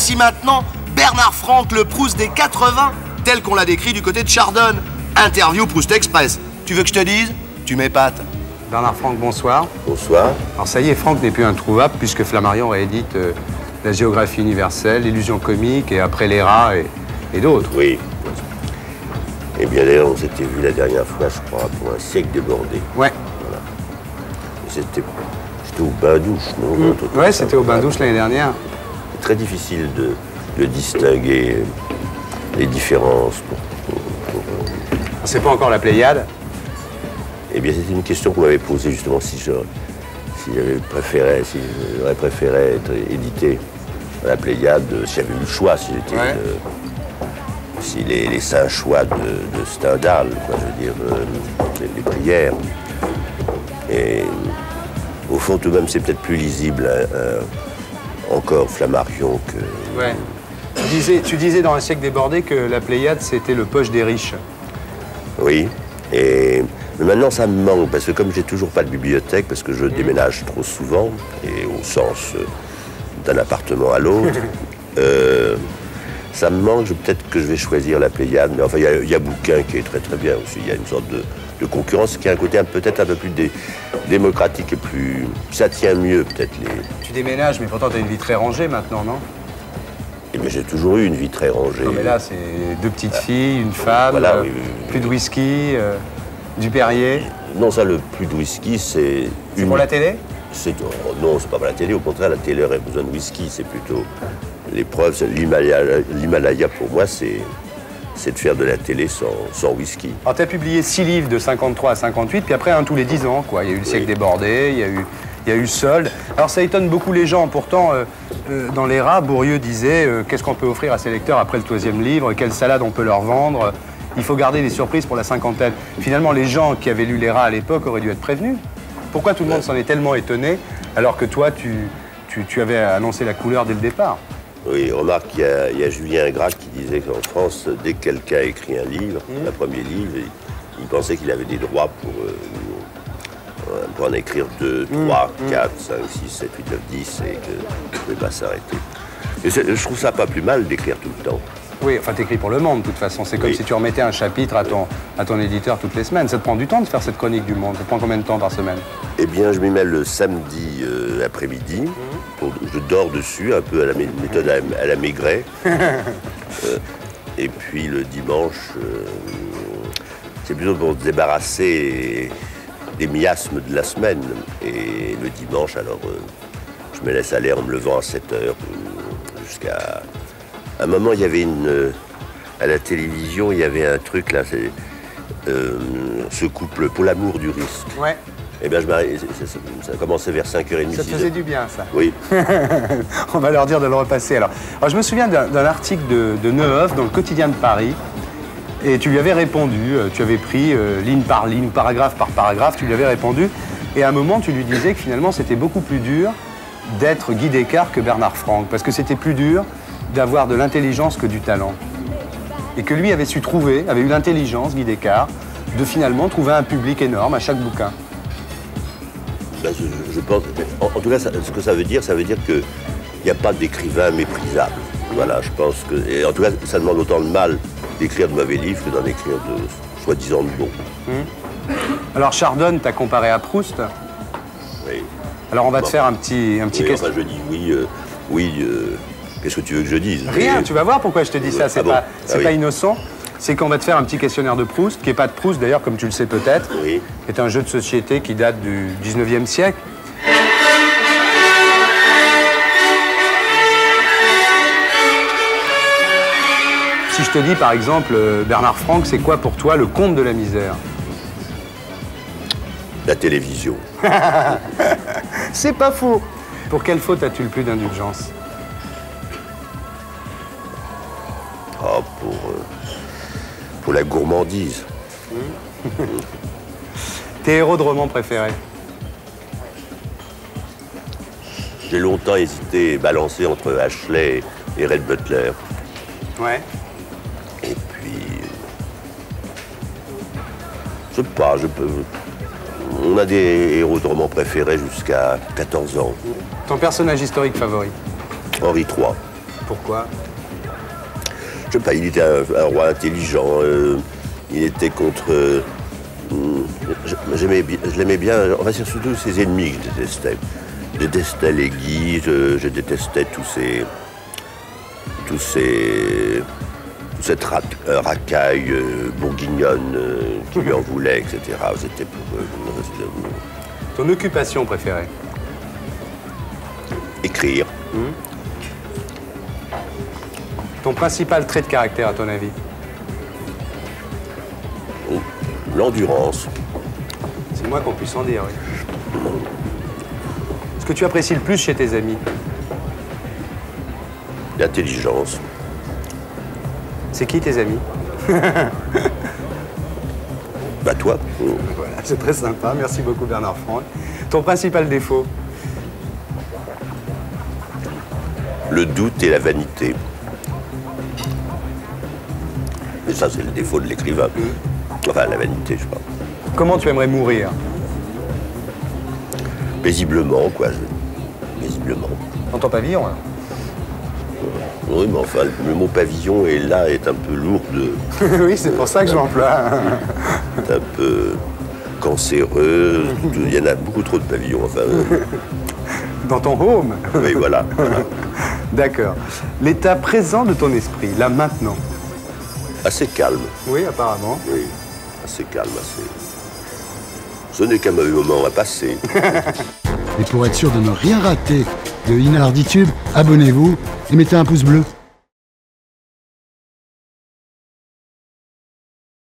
voici maintenant Bernard Franck, le Proust des 80, tel qu'on l'a décrit du côté de Chardonne. Interview Proust Express. Tu veux que je te dise? Tu m'épates. Bernard Franck, bonsoir. Bonsoir. Alors ça y est, Franck n'est plus introuvable puisque Flammarion réédite la géographie universelle, l'illusion comique et après les rats et d'autres. Oui. Eh bien d'ailleurs, on s'était vu la dernière fois, je crois, pour un siècle débordé. Ouais. Voilà. C'était au bain-douche, non? Ouais, c'était au bain-douche l'année dernière. C'est très difficile de distinguer les différences. C'est pas encore la Pléiade? Eh bien, c'était une question qu'on m'avait posée justement si j'aurais préféré être édité à la Pléiade, si j'avais eu le choix, si j'étais si les saints choix de Stendhal, quoi, je veux dire, les prières. Et au fond, tout de même, c'est peut-être plus lisible encore Flammarion que... Ouais. Tu disais dans Un siècle débordé que la Pléiade, c'était le poche des riches. Oui. Mais maintenant, ça me manque, parce que comme j'ai toujours pas de bibliothèque, parce que je déménage trop souvent, et au sens d'un appartement à l'autre, ça me manque, peut-être que je vais choisir la Pléiade. Mais enfin, il y a Bouquin qui est très très bien aussi. Il y a une sorte de concurrence qui a un côté peut-être un peu plus démocratique et plus... Ça tient mieux, peut-être. Tu déménages, mais pourtant, tu as une vie très rangée maintenant, non? Eh bien, j'ai toujours eu une vie très rangée. Non, mais là, c'est 2 petites filles, une femme, voilà, plus de whisky, du Perrier. Non, ça, le plus de whisky, c'est... C'est pour la télé? Non, c'est pas pour la télé. Au contraire, la télé aurait besoin de whisky. C'est plutôt l'épreuve. L'Himalaya, pour moi, c'est de faire de la télé sans whisky. Alors, tu as publié 6 livres de 53 à 58, puis après, un tous les 10 ans, quoi. Il y a eu Le siècle débordé, il y a eu Solde. Alors, ça étonne beaucoup les gens. Pourtant, dans Les Rats, Bourrieu disait qu'est-ce qu'on peut offrir à ses lecteurs après le 3e livre? Quelle salade on peut leur vendre? Il faut garder des surprises pour la cinquantaine. Finalement, les gens qui avaient lu Les Rats à l'époque auraient dû être prévenus. Pourquoi tout le monde s'en est tellement étonné, alors que toi, tu avais annoncé la couleur dès le départ? Oui, remarque, il y a Julien Gracq qui disait qu'en France, dès que quelqu'un écrit un livre, un premier livre, il pensait qu'il avait des droits pour en écrire 2, 3, 4, 5, 6, 7, 8, 9, 10 et qu'il ne pouvait pas s'arrêter. Et je trouve ça pas plus mal d'écrire tout le temps. Oui, enfin, t'écris pour Le Monde, de toute façon. C'est comme si tu remettais un chapitre à ton éditeur toutes les semaines. Ça te prend du temps de faire cette chronique du Monde. Ça te prend combien de temps par semaine? Eh bien, je m'y mets le samedi après-midi. Je dors dessus, un peu à la méthode à la Maigret. Et puis le dimanche, c'est plutôt pour se débarrasser des miasmes de la semaine. Et le dimanche, alors, je me laisse aller en me levant à 7 heures jusqu'à... À un moment, il y avait à la télévision, il y avait un truc là, ce couple pour l'amour du risque. Ouais. Eh bien, ça a commencé vers 5h30. Ça te faisait du bien, ça. Oui. On va leur dire de le repasser. Alors je me souviens d'un article de Neuhoff dans le Quotidien de Paris. Et tu lui avais répondu, tu avais pris ligne par ligne, paragraphe par paragraphe, tu lui avais répondu. Et à un moment, tu lui disais que finalement, c'était beaucoup plus dur d'être Guy Descartes que Bernard Franck. Parce que c'était plus dur d'avoir de l'intelligence que du talent. Et que lui avait eu l'intelligence, Guy Descartes, de finalement trouver un public énorme à chaque bouquin. Ben, je pense, en tout cas, ce que ça veut dire qu'il n'y a pas d'écrivain méprisable. Voilà, je pense que... Et en tout cas, ça demande autant de mal d'écrire de mauvais livres que d'en écrire de soi-disant de bons. Alors Chardonne, t'as comparé à Proust. Oui. Alors on va te faire un petit question. Enfin, je dis oui, qu'est-ce que tu veux que je dise? Rien, tu vas voir pourquoi je te dis ça, c'est pas innocent. C'est qu'on va te faire un petit questionnaire de Proust, qui n'est pas de Proust d'ailleurs, comme tu le sais peut-être, oui. Qui est un jeu de société qui date du 19e siècle. Si je te dis par exemple, Bernard Franck, c'est quoi pour toi le comble de la misère? La télévision. C'est pas faux. Pour quelle faute as-tu le plus d'indulgence? Oh, pour la gourmandise. Tes héros de roman préférés? J'ai longtemps hésité et balancé entre Ashley et Red Butler. Ouais. Et puis... Je sais pas, on a des héros de romans préférés jusqu'à 14 ans. Ton personnage historique favori? Henri III. Pourquoi? Je sais pas, il était un roi intelligent, il était contre... je l'aimais bien, enfin c'est surtout ses ennemis que je détestais. Je détestais les Guises, je détestais cette racaille bourguignonne qui lui en voulait, etc. C'était pour... Ton occupation préférée? écrire. Ton principal trait de caractère, à ton avis? L'endurance. C'est moi qu'on puisse en dire, oui. Ce que tu apprécies le plus chez tes amis? L'intelligence. C'est qui tes amis? Bah toi. Voilà, c'est très sympa. Merci beaucoup, Bernard Franck. Ton principal défaut? Le doute et la vanité. Et ça, c'est le défaut de l'écrivain. Enfin, la vanité, je pense. Comment tu aimerais mourir? Paisiblement, quoi. Paisiblement. Dans ton pavillon, hein? Oui, mais enfin, le mot pavillon est un peu lourd de... Oui, c'est pour ça que je l'emploie. C'est un peu cancéreux. Il y en a beaucoup trop de pavillons, enfin... Dans ton home? Oui, voilà. D'accord. L'état présent de ton esprit, là, maintenant? Assez calme. Oui, apparemment. Oui, assez calme, assez... Ce n'est qu'un mauvais moment à passer. Et pour être sûr de ne rien rater de Inarditube, abonnez-vous et mettez un pouce bleu.